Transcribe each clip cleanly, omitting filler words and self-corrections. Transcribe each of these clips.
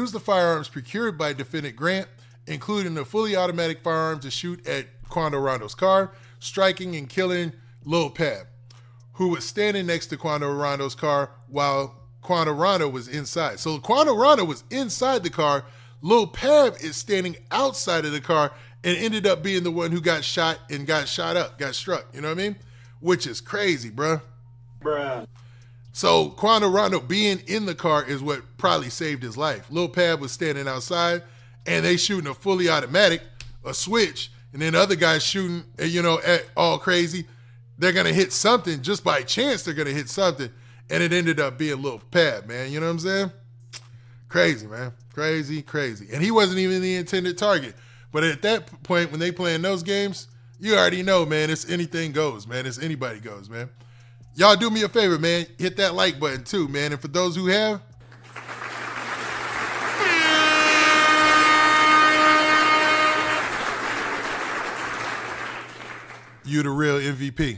used the firearms procured by defendant Grant, including a fully automatic firearm to shoot at Quando Rondo's car, striking and killing Lil Pab, who was standing next to Quando Rondo's car while Quando Rondo was inside. So Quando Rondo was inside the car. Lil Pab is standing outside of the car and ended up being the one who got shot and got struck. You know what I mean? Which is crazy, bruh. So Quando Rondo being in the car is what probably saved his life. Lil Pab was standing outside and they shooting a fully automatic, a switch, and then other guys shooting, at all crazy. They're going to hit something. Just by chance, they're going to hit something. And it ended up being Lil Pab, man. You know what I'm saying? Crazy, man. Crazy. And he wasn't even the intended target. But at that point, when they playing those games, you already know, man, it's anything goes, man. It's anybody goes, man. Y'all do me a favor, man. Hit that like button too, man. And for those who have, you the real MVP.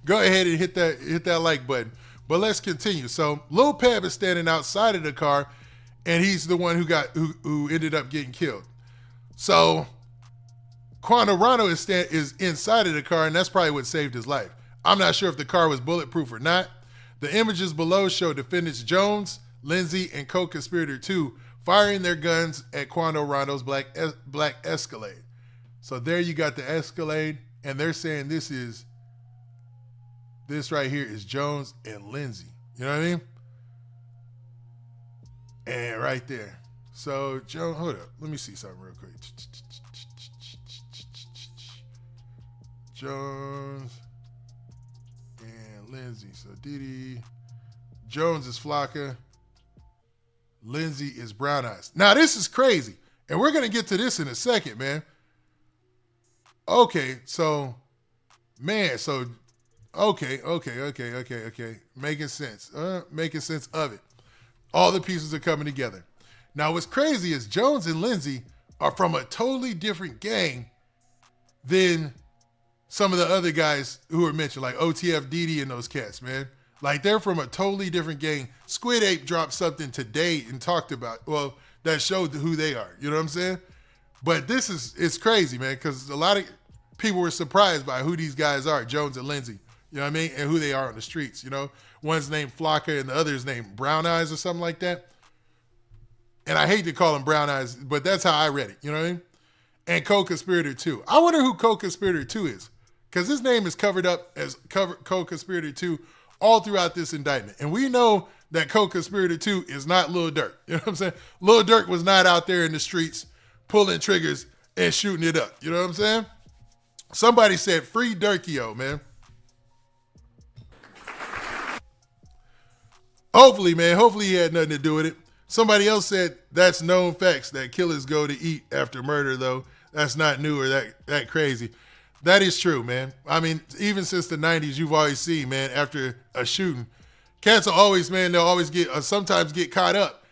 Go ahead and hit that like button. But let's continue. So Lil Pab is standing outside of the car, and he's the one who ended up getting killed. So Quando Rondo is inside of the car, and that's probably what saved his life. I'm not sure if the car was bulletproof or not. The images below show defendants Jones, Lindsay, and co-conspirator 2 firing their guns at Quando Rondo's black Escalade. So there you got the Escalade, and they're saying this right here is Jones and Lindsay. You know what I mean? And right there. So, Jones, hold up. Let me see something real quick. Jones and Lindsay. So, Didi. Jones is Flocka. Lindsay is Brown Eyes. Now, this is crazy. And we're going to get to this in a second, man. Okay, so, man, so, okay. Making sense. Making sense of it. All the pieces are coming together. Now, what's crazy is Jones and Lindsay are from a totally different gang than some of the other guys who were mentioned, like OTF, Didi, and those cats, man. Like, they're from a totally different gang. Squid Ape dropped something today and talked about, well, that showed who they are. You know what I'm saying? But it's crazy, man, because a lot of people were surprised by who these guys are, Jones and Lindsay. You know what I mean? And who they are on the streets, you know? One's named Flocka and the other's named Brown Eyes or something like that. And I hate to call him Brown Eyes, but that's how I read it. You know what I mean? And co-conspirator 2. I wonder who co-conspirator 2 is, because his name is covered up as co-conspirator 2 all throughout this indictment. And we know that co-conspirator 2 is not Lil Durk. You know what I'm saying? Lil Durk was not out there in the streets pulling triggers and shooting it up. You know what I'm saying? Somebody said, free Durkio, man. Hopefully, man. Hopefully he had nothing to do with it. Somebody else said that's known facts that killers go to eat after murder, though. That's not new or that crazy. That is true, man. I mean, even since the 90s, you've always seen, man, after a shooting, cats will always, man, they'll always sometimes get caught up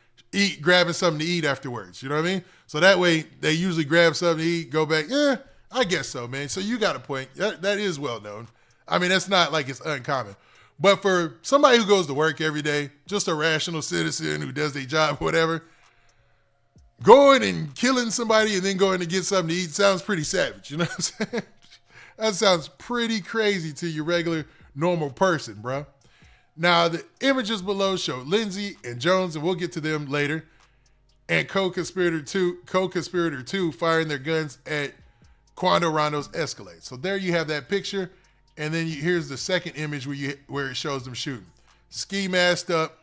grabbing something to eat afterwards. You know what I mean? So that way, they usually grab something to eat, go back. Yeah, I guess so, man. So you got a point. That is well known. I mean, that's not like it's uncommon. But for somebody who goes to work every day, just a rational citizen who does their job, whatever, going and killing somebody and then going to get something to eat sounds pretty savage. You know what I'm saying? That sounds pretty crazy to your regular, normal person, bro. Now, the images below show Lindsay and Jones, and we'll get to them later, and co-conspirator 2 firing their guns at Quando Rondo's Escalade. So there you have that picture. And then here's the second image where it shows them shooting. Ski masked up.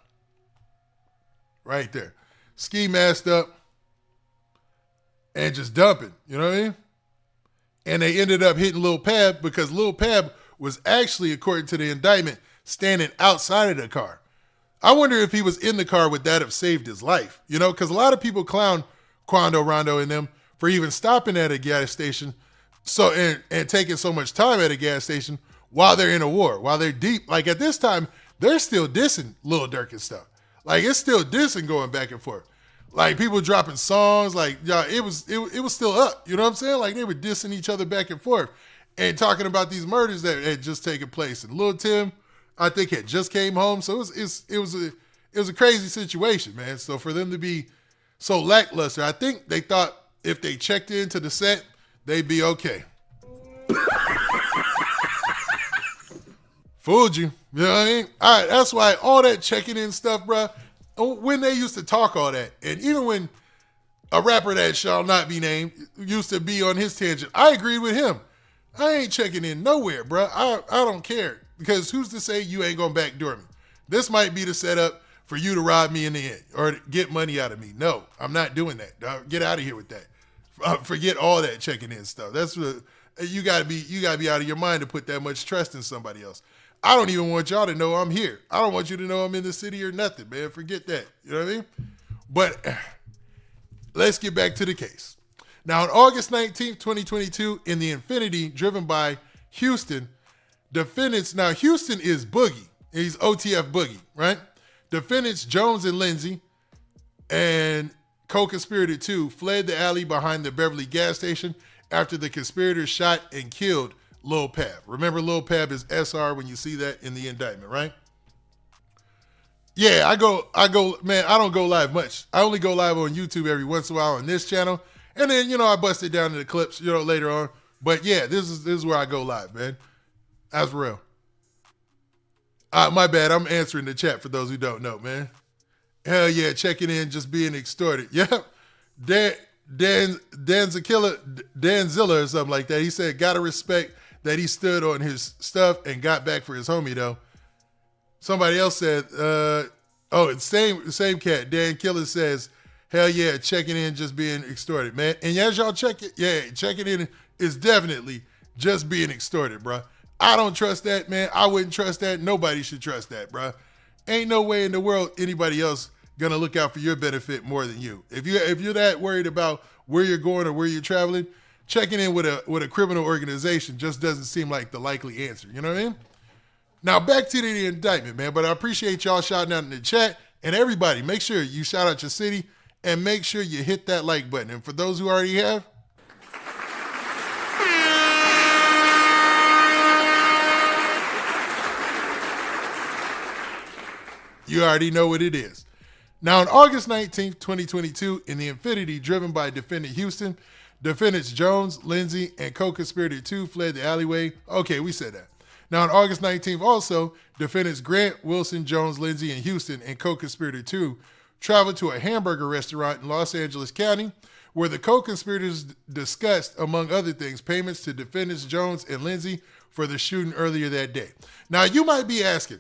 Right there. Ski masked up. And just dumping. You know what I mean? And they ended up hitting Lil Pab because Lil Pab was actually, according to the indictment, standing outside of the car. I wonder if he was in the car, would that have saved his life? You know, because a lot of people clown Quando Rondo and them for even stopping at a gas station and taking so much time at a gas station while they're in a war, while they're deep. Like at this time, they're still dissing Lil Durk and stuff. Like it's still dissing going back and forth. Like people dropping songs, like yeah, it was still up. You know what I'm saying? Like they were dissing each other back and forth and talking about these murders that had just taken place. And Lil Tim, I think, had just came home, so it was a crazy situation, man. So for them to be so lackluster. I think they thought if they checked into the set, they'd be okay. Fooled you. You know what I mean? All right, that's why all that checking in stuff, bro, when they used to talk all that, and even when a rapper that shall not be named used to be on his tangent, I agreed with him. I ain't checking in nowhere, bro. I don't care, because who's to say you ain't gonna backdoor me? This might be the setup for you to rob me in the end or get money out of me. No, I'm not doing that. Dog. Get out of here with that. Forget all that checking in stuff. That's what you gotta be out of your mind to put that much trust in somebody else. I don't even want y'all to know I'm here. I don't want you to know I'm in the city or nothing, man. Forget that. You know what I mean? But let's get back to the case. Now, on August 19th, 2022, in the Infinity driven by Houston, defendants, now Houston is Boogie. He's OTF Boogie, right? Defendants Jones and Lindsay and co-conspirator 2 fled the alley behind the Beverly gas station after the conspirators shot and killed Lil Pab. Remember, Lil Pab is SR when you see that in the indictment, right? Yeah, I go, man, I don't go live much. I only go live on YouTube every once in a while on this channel. And then, I bust it down to the clips, later on. But yeah, this is where I go live, man. That's real. My bad, I'm answering the chat for those who don't know, man. Hell yeah, checking in, just being extorted. Yep. Danzilla or something like that. He said, gotta respect that he stood on his stuff and got back for his homie, though. Somebody else said, same cat, Dan Killer says, hell yeah, checking in, just being extorted, man. And as y'all check it, yeah, checking in is definitely just being extorted, bro. I don't trust that, man. I wouldn't trust that. Nobody should trust that, bro. Ain't no way in the world anybody else gonna look out for your benefit more than you. If you're that worried about where you're going or where you're traveling, checking in with a criminal organization just doesn't seem like the likely answer. You know what I mean? Now back to the indictment, man. But I appreciate y'all shouting out in the chat, and everybody, make sure you shout out your city and make sure you hit that like button. And for those who already have, you already know what it is. Now, on August 19th, 2022, in the Infinity driven by defendant Houston, defendants Jones, Lindsay, and co-conspirator 2 fled the alleyway. Okay, we said that. Now, on August 19th, also, defendants Grant, Wilson, Jones, Lindsay, and Houston, and co-conspirator 2 traveled to a hamburger restaurant in Los Angeles County, where the co-conspirators discussed, among other things, payments to defendants Jones and Lindsay for the shooting earlier that day. Now, you might be asking,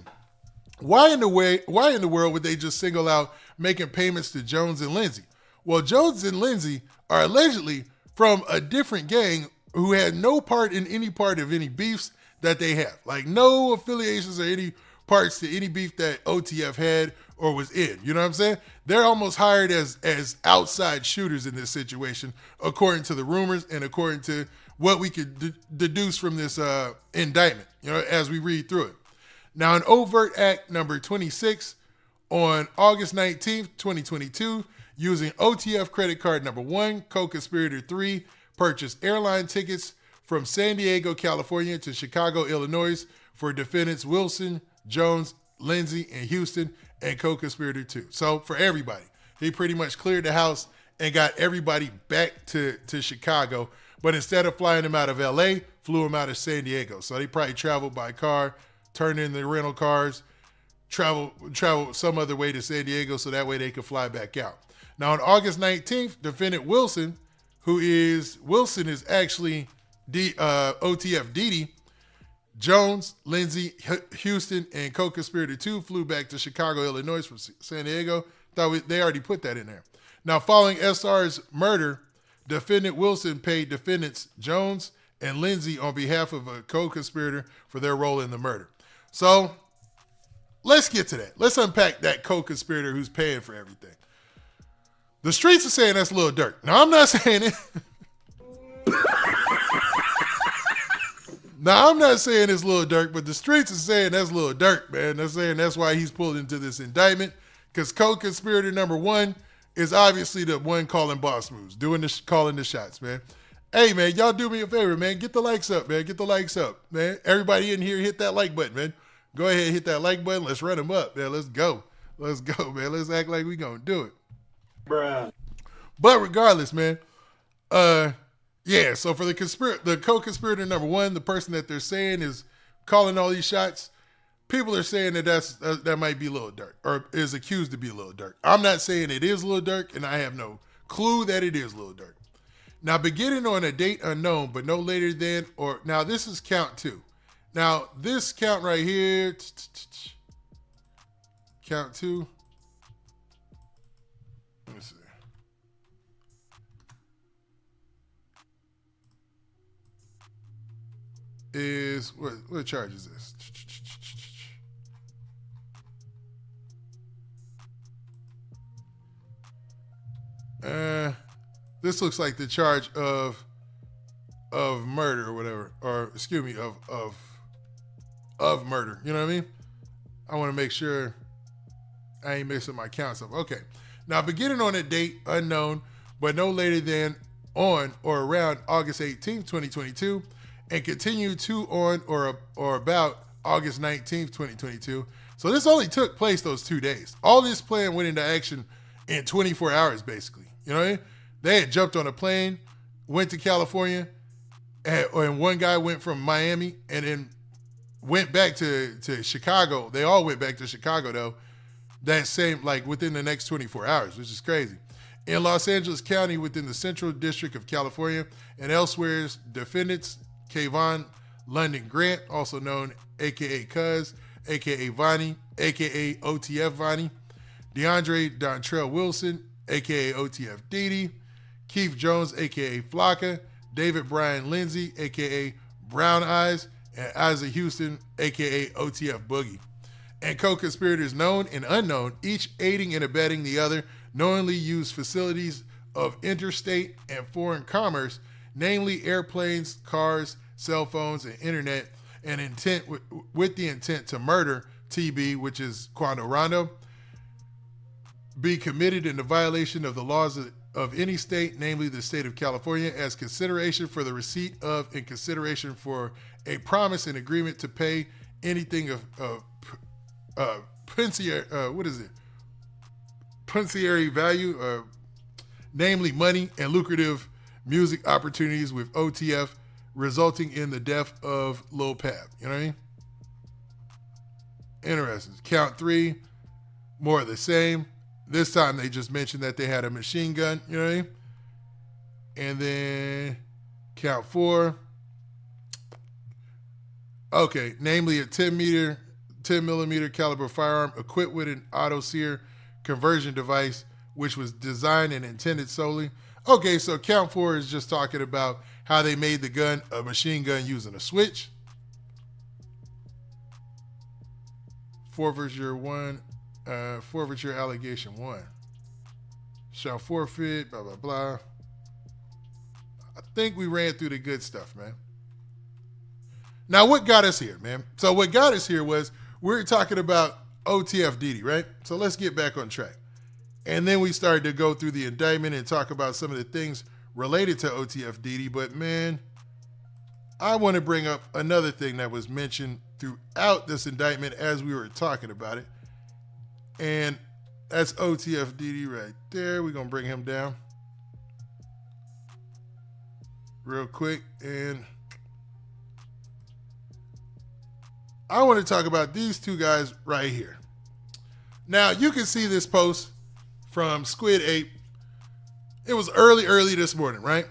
why in the world would they just single out making payments to Jones and Lindsay? Well, Jones and Lindsay are allegedly from a different gang who had no part in any part of any beefs that they have. Like, no affiliations or any parts to any beef that OTF had or was in. You know what I'm saying? They're almost hired as outside shooters in this situation, according to the rumors and according to what we could deduce from this indictment, as we read through it. Now, in overt act number 26, on August 19th, 2022, using OTF credit card number 1, co-conspirator 3 purchased airline tickets from San Diego, California to Chicago, Illinois for defendants Wilson, Jones, Lindsay, and Houston, and co-conspirator 2. So for everybody, he pretty much cleared the house and got everybody back to Chicago. But instead of flying them out of LA, flew them out of San Diego. So they probably traveled by car, turned in the rental cars, travel some other way to San Diego so that way they could fly back out. Now on August 19th, defendant Wilson is actually OTF Didi, Jones, Lindsay, Houston, and co-conspirator 2 flew back to Chicago, Illinois from San Diego. They already put that in there. Now following SR's murder, defendant Wilson paid defendants Jones and Lindsay on behalf of a co-conspirator for their role in the murder. So let's get to that. Let's unpack that co-conspirator who's paying for everything. The streets are saying that's Lil Durk. Now, I'm not saying it. Now, I'm not saying it's Lil Durk, but the streets are saying that's Lil Durk, man. They're saying that's why he's pulled into this indictment, because co-conspirator number 1 is obviously the one calling boss moves, calling the shots, man. Hey, man, y'all do me a favor, man. Get the likes up, man. Get the likes up, man. Everybody in here, hit that like button, man. Go ahead and hit that like button. Let's run them up, man. Let's go. Let's go, man. Let's act like we gonna do it. Bruh. But regardless, man, yeah. So for the co-conspirator number one, the person that they're saying is calling all these shots, people are saying that that might be Lil Durk, or is accused to be Lil Durk. I'm not saying it is Lil Durk, and I have no clue that it is Lil Durk. Now, beginning on a date unknown, but no later than, or now this is count 2. Now, this count right here, count 2. Let me see. Is what charge is this? This looks like the charge of murder or whatever, or excuse me, of murder. You know what I mean? I want to make sure I ain't mixing my counts up. Okay. Now, beginning on a date unknown, but no later than on or around August 18th, 2022, and continue to on or about August 19th, 2022. So this only took place those 2 days. All this plan went into action in 24 hours, basically. You know what I mean? They had jumped on a plane, went to California, and one guy went from Miami and then went back to Chicago. They all went back to Chicago, though, that same, like within the next 24 hours, which is crazy. In Los Angeles County, within the Central District of California, and elsewhere, defendants Kayvon London Grant, also known a.k.a. Cuz, a.k.a. Vonnie, a.k.a. OTF Vonnie, DeAndre Dontrell Wilson, a.k.a. OTF Didi, Keith Jones, a.k.a. Flocka, David Brian Lindsay, a.k.a. Brown Eyes, and Isaac Houston, a.k.a. OTF Boogie. And co-conspirators known and unknown, each aiding and abetting the other, knowingly use facilities of interstate and foreign commerce, namely airplanes, cars, cell phones, and internet, and intent with the intent to murder TB, which is Quando Rondo, be committed in the violation of the laws of any state, namely the state of California, as consideration for the receipt of and consideration for a promise and agreement to pay anything of pensiary value, namely money and lucrative music opportunities with OTF, resulting in the death of Lil Pab. You know what I mean? Interesting. Count 3, more of the same. This time they just mentioned that they had a machine gun, you know what I mean? And then count 4. Okay, namely a 10 millimeter caliber firearm equipped with an auto sear conversion device, which was designed and intended solely. Okay, so count 4 is just talking about how they made the gun a machine gun using a switch. Forfeiture allegation 1. Shall forfeit, blah, blah, blah. I think we ran through the good stuff, man. Now, what got us here, man? So what got us here was we were talking about OTF Didi, right? So let's get back on track. And then we started to go through the indictment and talk about some of the things related to OTF Didi. But, man, I want to bring up another thing that was mentioned throughout this indictment as we were talking about it. And that's OTF Didi right there. We're going to bring him down real quick. And I want to talk about these two guys right here. Now, you can see this post from Squid Ape. It was early this morning, right?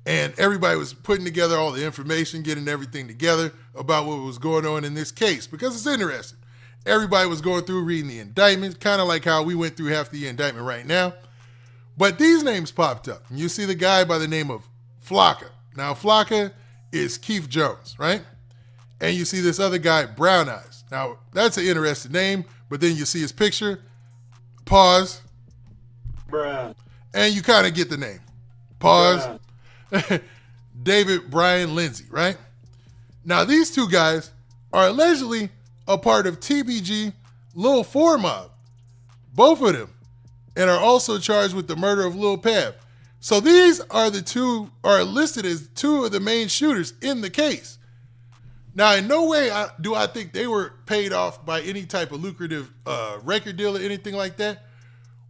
And everybody was putting together all the information, getting everything together about what was going on in this case because it's interesting. Everybody was going through reading the indictment, kind of like how we went through half the indictment right now. But these names popped up. And you see the guy by the name of Flocka. Now, Flocka is Keith Jones, right? And you see this other guy, Brown Eyes. Now, that's an interesting name, but then you see his picture, pause, Bruh. And you kind of get the name. Pause. David Brian Lindsay, right? Now, these two guys are allegedly a part of TBG Lil 4 Mob, both of them, and are also charged with the murder of Lil Pab. So these are are listed as two of the main shooters in the case. Now, in no way do I think they were paid off by any type of lucrative record deal or anything like that.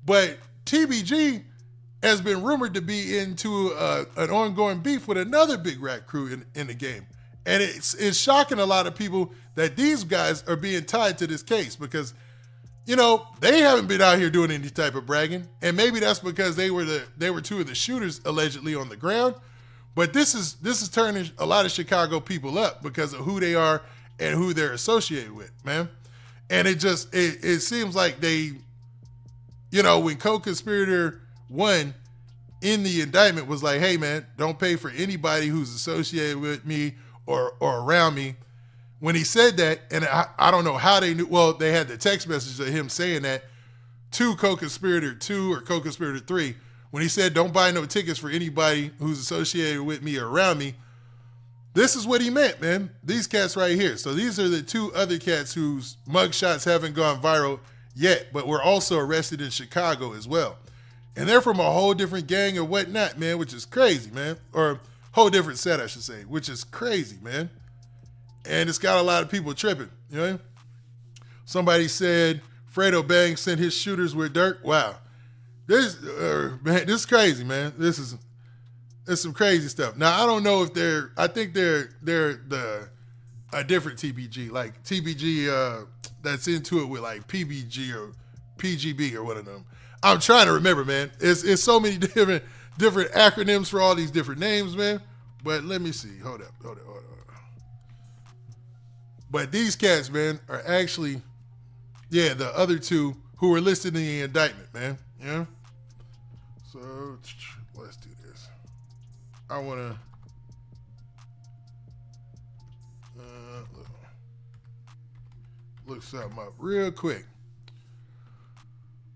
But TBG has been rumored to be into an ongoing beef with another big rap crew in the game. And it's shocking a lot of people that these guys are being tied to this case because, you know, they haven't been out here doing any type of bragging. And maybe that's because they were two of the shooters allegedly on the ground. But this is turning a lot of Chicago people up because of who they are and who they're associated with, man. And it seems like they, you know, when co-conspirator 1 in the indictment was like, hey, man, don't pay for anybody who's associated with me or around me. When he said that, and I don't know how they knew, well, they had the text message of him saying that to co-conspirator 2 or co-conspirator 3. When he said, don't buy no tickets for anybody who's associated with me or around me, this is what he meant, man. These cats right here. So these are the 2 other cats whose mugshots haven't gone viral yet, but were also arrested in Chicago as well. And they're from a whole different gang or whatnot, man, which is crazy, man. Or whole different set, I should say, which is crazy, man. And it's got a lot of people tripping, you know? Somebody said Fredo Bang sent his shooters with Durk. Wow. This is crazy, man. It's some crazy stuff. Now, I don't know if I think they're a different TBG, like TBG that's into it with like PBG or PGB or one of them. I'm trying to remember, man. It's so many different acronyms for all these different names, man. But let me see. Hold up. But these cats, man, are actually, yeah, the other 2 who were listed in the indictment, man. Yeah. So let's do this. I want to look something up real quick.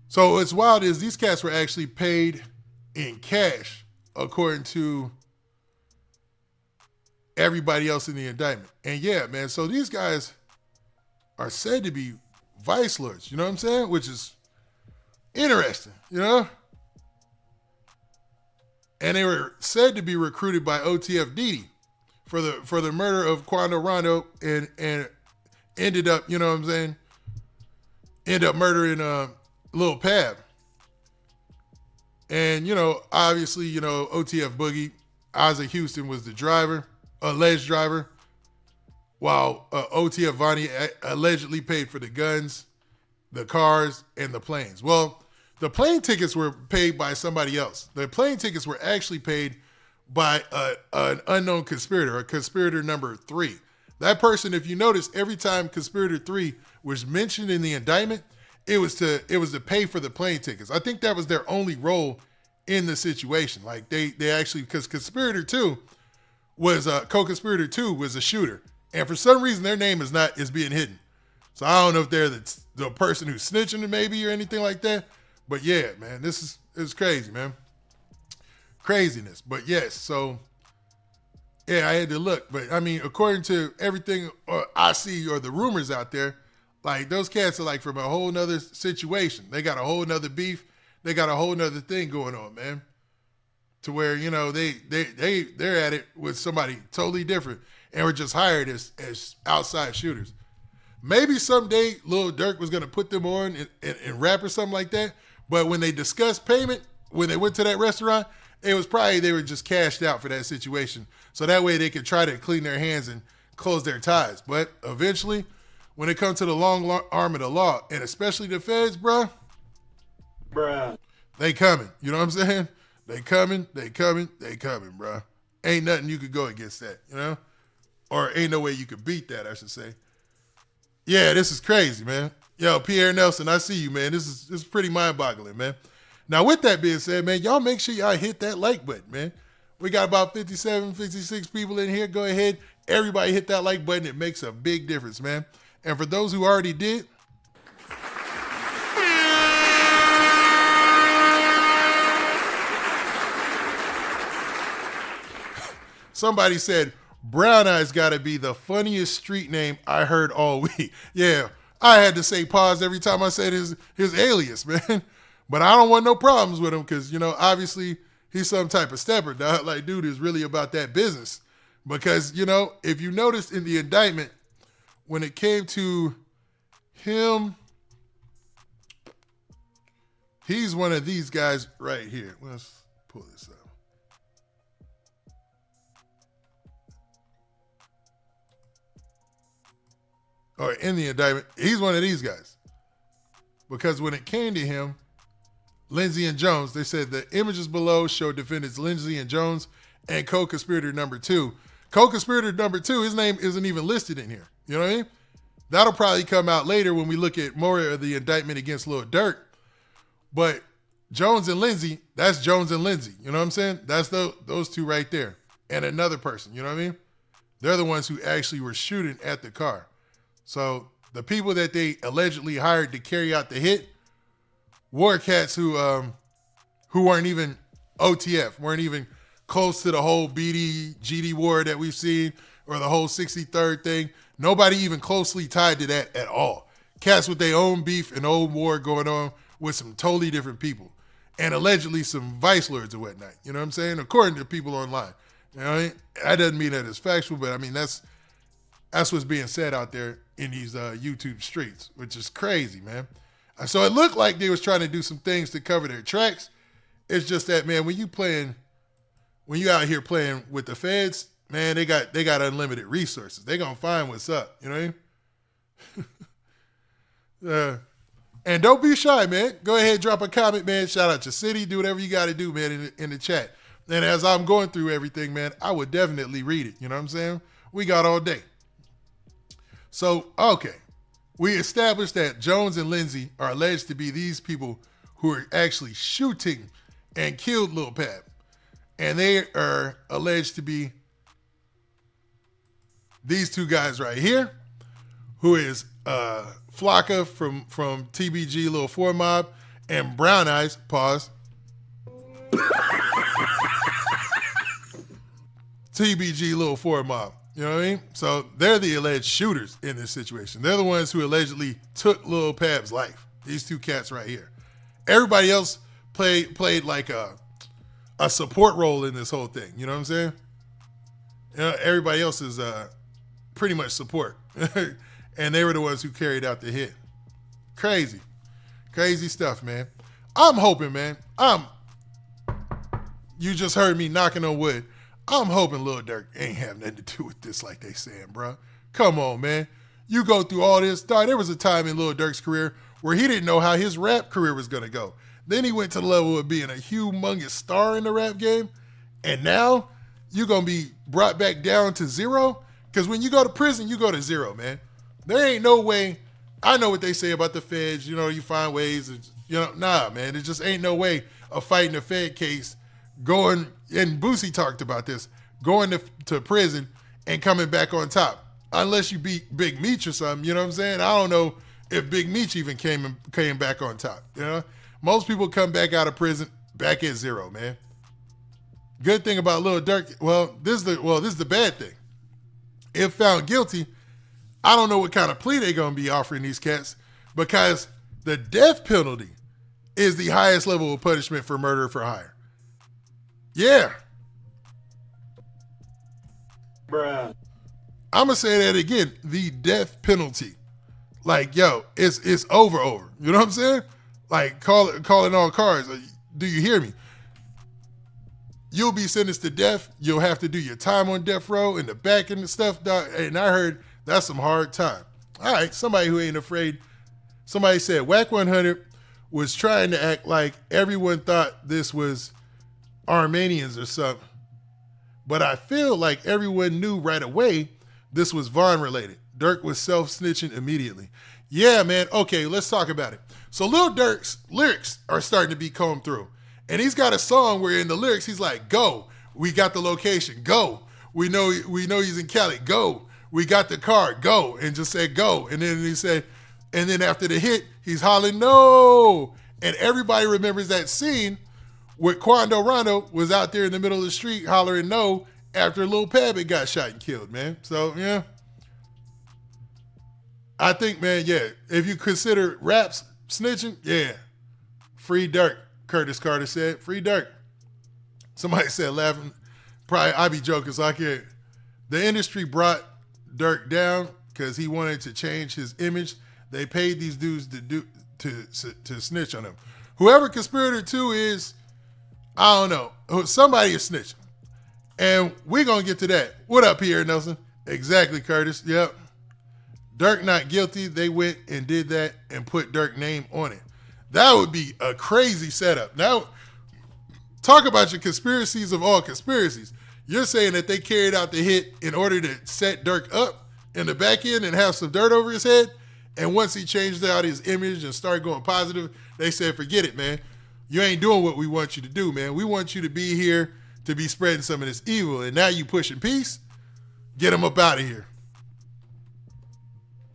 So what's wild is these cats were actually paid in cash, according to everybody else in the indictment. And yeah, man, so these guys are said to be vice lords, you know what I'm saying? Which is interesting, you know? And they were said to be recruited by OTF Didi for the murder of Quando Rondo and ended up, you know what I'm saying? Ended up murdering Lil Pab. And, you know, obviously, you know, OTF Boogie, Isaac Houston was the driver, alleged driver, while OTF Vonnie allegedly paid for the guns, the cars, and the planes. Well, the plane tickets were paid by somebody else. The plane tickets were actually paid by an unknown conspirator, or conspirator number 3. That person, if you notice, every time conspirator 3 was mentioned in the indictment, it was to pay for the plane tickets. I think that was their only role in the situation. Like they actually, because conspirator 2 was co-conspirator 2 was a shooter, and for some reason their name is being hidden. So I don't know if they're the person who's snitching maybe or anything like that. But yeah, man, it's crazy, man. Craziness. But yes, so yeah, I had to look. But I mean, according to everything I see or the rumors out there, like those cats are like from a whole nother situation. They got a whole nother beef. They got a whole nother thing going on, man. To where, you know, they're at it with somebody totally different and were just hired as outside shooters. Maybe someday Lil Durk was gonna put them on and rap or something like that. But when they discussed payment, when they went to that restaurant, it was probably they were just cashed out for that situation. So that way they could try to clean their hands and close their ties. But eventually, when it comes to the long arm of the law, and especially the feds, bruh, they coming. You know what I'm saying? They coming, bruh. Ain't nothing you could go against that, you know? Or ain't no way you could beat that, I should say. Yeah, this is crazy, man. Yo, Pierre Nelson, I see you, man. This is pretty mind-boggling, man. Now, with that being said, man, y'all make sure y'all hit that like button, man. We got about 57, 56 people in here. Go ahead. Everybody hit that like button. It makes a big difference, man. And for those who already did, somebody said, Brown Eyes got to be the funniest street name I heard all week. Yeah, I had to say pause every time I said his alias, man. But I don't want no problems with him because, you know, obviously he's some type of stepper, dog. Like, dude is really about that business. Because, you know, if you noticed in the indictment, when it came to him He's one of these guys right here. Let's pull this up. Or in the indictment, he's one of these guys. Because when it came to him, Lindsay and Jones, they said the images below show defendants Lindsay and Jones and co-conspirator number 2. Co-conspirator number 2, his name isn't even listed in here. You know what I mean? That'll probably come out later when we look at more of the indictment against Lil Durk. But Jones and Lindsay, that's Jones and Lindsay. You know what I'm saying? That's those two right there. And another person, you know what I mean? They're the ones who actually were shooting at the car. So the people that they allegedly hired to carry out the hit were cats who weren't even OTF, weren't even close to the whole BD, GD war that we've seen or the whole 63rd thing. Nobody even closely tied to that at all. Cats with their own beef and old war going on with some totally different people and allegedly some vice lords and whatnot. You know what I'm saying? According to people online. You know what I mean? That doesn't mean that it's factual, but I mean, that's what's being said out there in these YouTube streets, which is crazy, man. So it looked like they was trying to do some things to cover their tracks. It's just that, man, when you out here playing with the feds, man, they got unlimited resources. They gonna find what's up, you know what I mean? And don't be shy, man. Go ahead, drop a comment, man. Shout out your city. Do whatever you got to do, man, in the chat. And as I'm going through everything, man, I would definitely read it. You know what I'm saying? We got all day. So, okay. We established that Jones and Lindsay are alleged to be these people who are actually shooting and killed Lil Pab. And they are alleged to be these two guys right here, who is Flocka from TBG, Lil 4 Mob, and Brown Eyes, pause, TBG, Lil 4 Mob. You know what I mean? So they're the alleged shooters in this situation. They're the ones who allegedly took Lil Pab's life. These two cats right here. Everybody else played like a support role in this whole thing. You know what I'm saying? You know, everybody else is pretty much support. And they were the ones who carried out the hit. Crazy. Crazy stuff, man. I'm hoping, man. You just heard me knocking on wood. I'm hoping Lil Durk ain't have nothing to do with this like they saying, bro. Come on, man. You go through all this. Dog, there was a time in Lil Durk's career where he didn't know how his rap career was going to go. Then he went to the level of being a humongous star in the rap game. And now you're going to be brought back down to zero? Because when you go to prison, you go to zero, man. There ain't no way. I know what they say about the feds. You know, you find ways. Nah, man. There just ain't no way of fighting a Fed case going, and Boosie talked about this, going to prison and coming back on top. Unless you beat Big Meech or something, you know what I'm saying? I don't know if Big Meech even came back on top, you know? Most people come back out of prison back at zero, man. Good thing about Lil Durk, this is the bad thing. If found guilty, I don't know what kind of plea they're going to be offering these cats, because the death penalty is the highest level of punishment for murder for hire. Yeah. Bruh. I'm going to say that again. The death penalty. Like, yo, it's over. You know what I'm saying? Like, calling all cards. Do you hear me? You'll be sentenced to death. You'll have to do your time on death row in the back and the stuff. Dog. And I heard that's some hard time. All right, somebody who ain't afraid. Somebody said Whack 100 was trying to act like everyone thought this was Armenians or something. But I feel like everyone knew right away this was Vaughn related. Durk was self-snitching immediately. Yeah, man. Okay, let's talk about it. So Lil Durk's lyrics are starting to be combed through. And he's got a song where in the lyrics he's like, go. We got the location. Go. We know he's in Cali. Go. We got the car. Go. And just said go. And then he said, and then after the hit, he's hollering, no. And everybody remembers that scene where Quando Rondo was out there in the middle of the street hollering no after Lil Pab got shot and killed, man. So, yeah. I think, man, yeah, if you consider raps snitching, yeah. Free Durk, Curtis Carter said. Free Durk. Somebody said laughing. Probably I be joking, so I can't. The industry brought Durk down because he wanted to change his image. They paid these dudes to snitch on him. Whoever conspirator 2 is, I don't know. Somebody is snitching. And we're going to get to that. What up, Pierre Nelson? Exactly, Curtis. Yep. Durk not guilty. They went and did that and put Durk's name on it. That would be a crazy setup. Now, talk about your conspiracies of all conspiracies. You're saying that they carried out the hit in order to set Durk up in the back end and have some dirt over his head. And once he changed out his image and started going positive, they said, forget it, man. You ain't doing what we want you to do, man. We want you to be here to be spreading some of this evil. And now you pushing peace? Get him up out of here.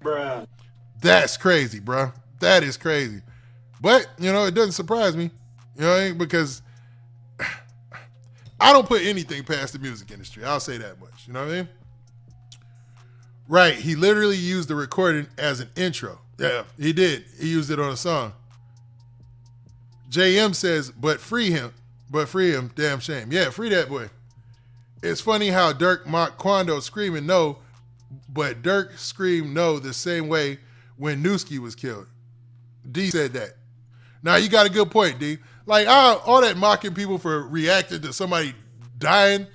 Bruh. That's crazy, bro. That is crazy. But, it doesn't surprise me. You know what I mean? Because I don't put anything past the music industry. I'll say that much. You know what I mean? Right. He literally used the recording as an intro. Yeah, he did. He used it on a song. JM says, but free him. Damn shame. Yeah, free that boy. It's funny how Durk mocked Quando screaming no, but Durk screamed no the same way when Newski was killed. D said that. Now, you got a good point, D. Like, all that mocking people for reacting to somebody dying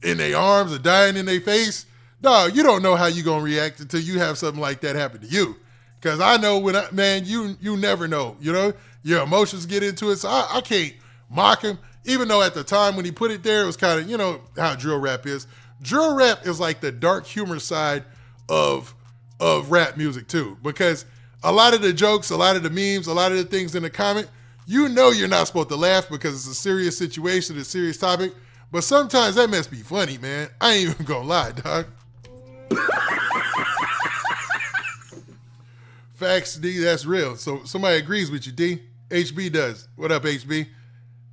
in their arms or dying in their face, no, you don't know how you going to react until you have something like that happen to you. Because I know you never know, your emotions get into it. So I can't mock him, even though at the time when he put it there, it was kind of, how drill rap is. Drill rap is like the dark humor side of rap music too, because a lot of the jokes, a lot of the memes, a lot of the things in the comment, you're not supposed to laugh because it's a serious situation, a serious topic, but sometimes that must be funny, man. I ain't even gonna lie, dog. Facts, D, that's real. So somebody agrees with you, D. HB does. What up, HB?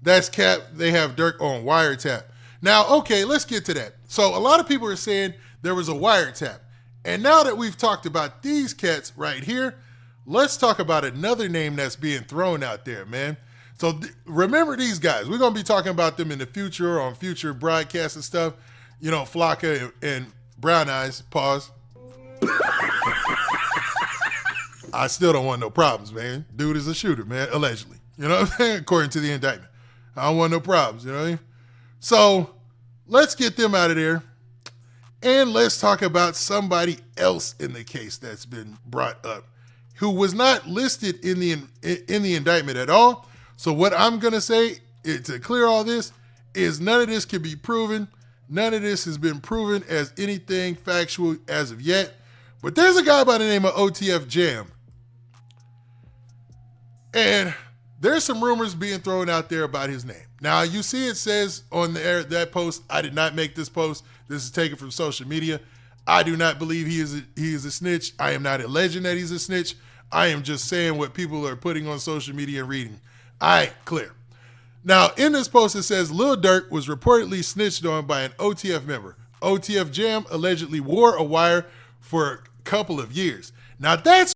That's cap. They have Durk on wiretap. Now, okay, let's get to that. So a lot of people are saying there was a wiretap. And now that we've talked about these cats right here, let's talk about another name that's being thrown out there, man. So remember these guys. We're going to be talking about them in the future on future broadcasts and stuff. Flocka and Brown Eyes. Pause. I still don't want no problems, man. Dude is a shooter, man, allegedly. You know what I'm saying? According to the indictment. I don't want no problems, you know what I mean? So let's get them out of there. And let's talk about somebody else in the case that's been brought up who was not listed in the indictment at all. So what I'm going to say to clear all this is none of this can be proven. None of this has been proven as anything factual as of yet. But there's a guy by the name of OTF Jam. And there's some rumors being thrown out there about his name. Now, you see it says on that post, I did not make this post. This is taken from social media. I do not believe he is a snitch. I am not alleging that he's a snitch. I am just saying what people are putting on social media and reading. All right, clear. Now, in this post, it says Lil Durk was reportedly snitched on by an OTF member. OTF Jam allegedly wore a wire for a couple of years. Now, that's